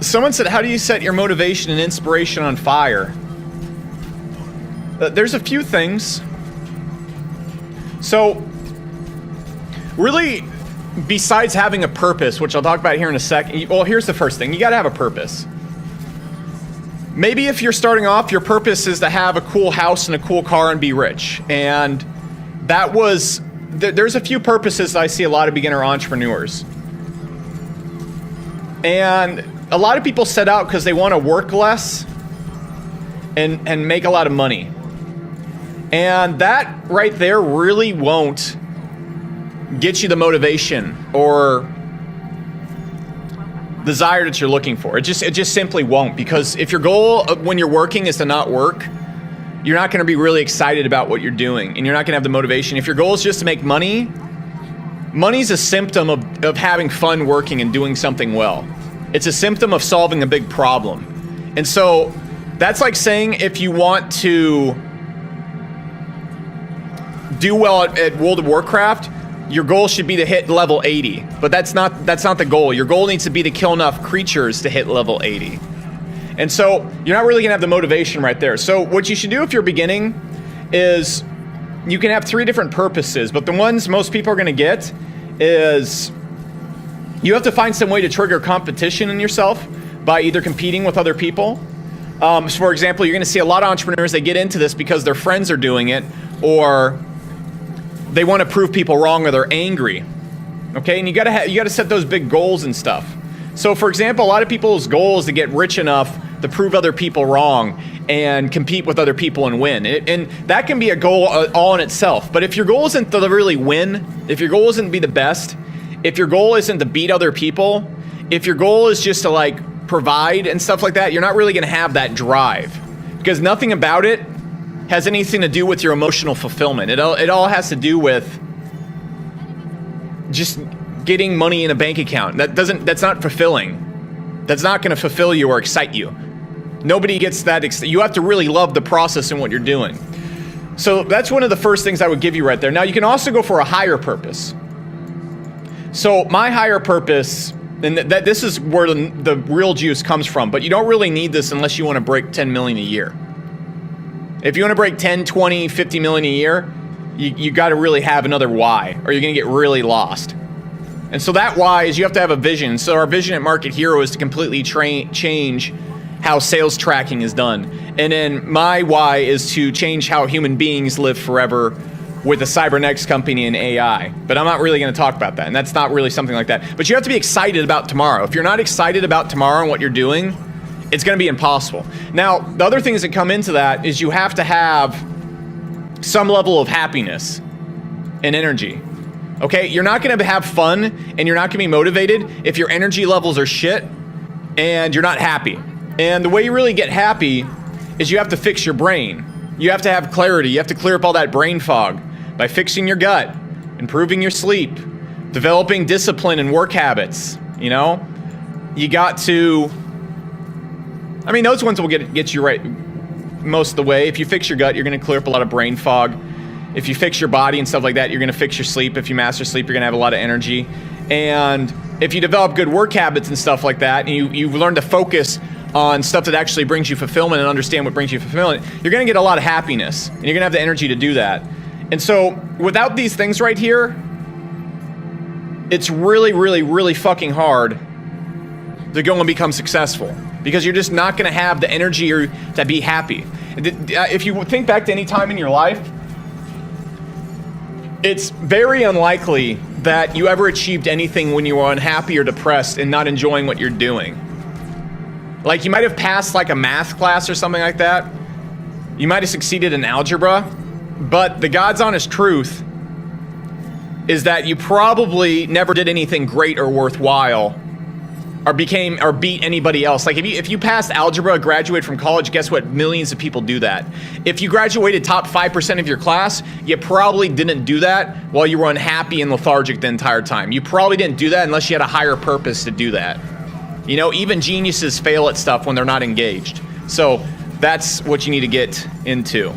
Someone said, how do you set your motivation and inspiration on fire? There's a few things. So, really, besides having a purpose, which I'll talk about here in a second, well, here's the first thing. You gotta have a purpose. Maybe if you're starting off, your purpose is to have a cool house and a cool car and be rich. And that was, there's a few purposes that I see a lot of beginner entrepreneurs. And a lot of people set out because they want to work less and make a lot of money. And that right there really won't get you the motivation or desire that you're looking for. It just simply won't, because if your goal when you're working is to not work, you're not going to be really excited about what you're doing, and you're not going to have the motivation. If your goal is just to make money, money's a symptom of having fun working and doing something well. It's a symptom of solving a big problem. And so that's like saying if you want to do well at World of Warcraft, your goal should be to hit level 80. But that's not the goal. Your goal needs to be to kill enough creatures to hit level 80. And so you're not really gonna have the motivation right there. So what you should do if you're beginning is you can have 3 different purposes, but the ones most people are gonna get is you have to find some way to trigger competition in yourself by either competing with other people. So for example, you're gonna see a lot of entrepreneurs, they get into this because their friends are doing it, or they wanna prove people wrong, or they're angry. Okay, and you gotta set those big goals and stuff. So for example, a lot of people's goal is to get rich enough to prove other people wrong and compete with other people and win. And that can be a goal all in itself. But if your goal isn't to really win, if your goal isn't to be the best, if your goal isn't to beat other people, if your goal is just to like provide and stuff like that, you're not really gonna have that drive, because nothing about it has anything to do with your emotional fulfillment. It all has to do with just getting money in a bank account. That's not fulfilling. That's not gonna fulfill you or excite you. Nobody gets that. You have to really love the process and what you're doing. So that's one of the first things I would give you right there. Now you can also go for a higher purpose. So my higher purpose, and this is where the real juice comes from, but you don't really need this unless you want to break 10 million a year. If you want to break 10, 20, 50 million a year, you got to really have another why, or you're going to get really lost. And so that why is you have to have a vision. So our vision at Market Hero is to completely change how sales tracking is done. And then my why is to change how human beings live forever with a cybernetics company and AI. But I'm not really gonna talk about that, and that's not really something like that. But you have to be excited about tomorrow. If you're not excited about tomorrow and what you're doing, it's gonna be impossible. Now, the other things that come into that is you have to have some level of happiness and energy. Okay, you're not gonna have fun and you're not gonna be motivated if your energy levels are shit and you're not happy. And the way you really get happy is you have to fix your brain. You have to have clarity. You have to clear up all that brain fog by fixing your gut, improving your sleep, developing discipline and work habits. You know, you got to, I mean, those ones will get you right most of the way. If you fix your gut, you're gonna clear up a lot of brain fog. If you fix your body and stuff like that, you're gonna fix your sleep. If you master sleep, you're gonna have a lot of energy. And if you develop good work habits and stuff like that, and you learn to focus on stuff that actually brings you fulfillment and understand what brings you fulfillment, you're gonna get a lot of happiness, and you're gonna have the energy to do that. And so without these things right here, it's really, really, really fucking hard to go and become successful, because you're just not gonna have the energy to be happy. If you think back to any time in your life, it's very unlikely that you ever achieved anything when you were unhappy or depressed and not enjoying what you're doing. Like, you might have passed like a math class or something like that. You might have succeeded in algebra, but the God's honest truth is that you probably never did anything great or worthwhile, or beat anybody else. Like, if you passed algebra, graduated from college, guess what? Millions of people do that. If you graduated top 5% of your class, you probably didn't do that while you were unhappy and lethargic the entire time. You probably didn't do that unless you had a higher purpose to do that. You know, even geniuses fail at stuff when they're not engaged. So that's what you need to get into.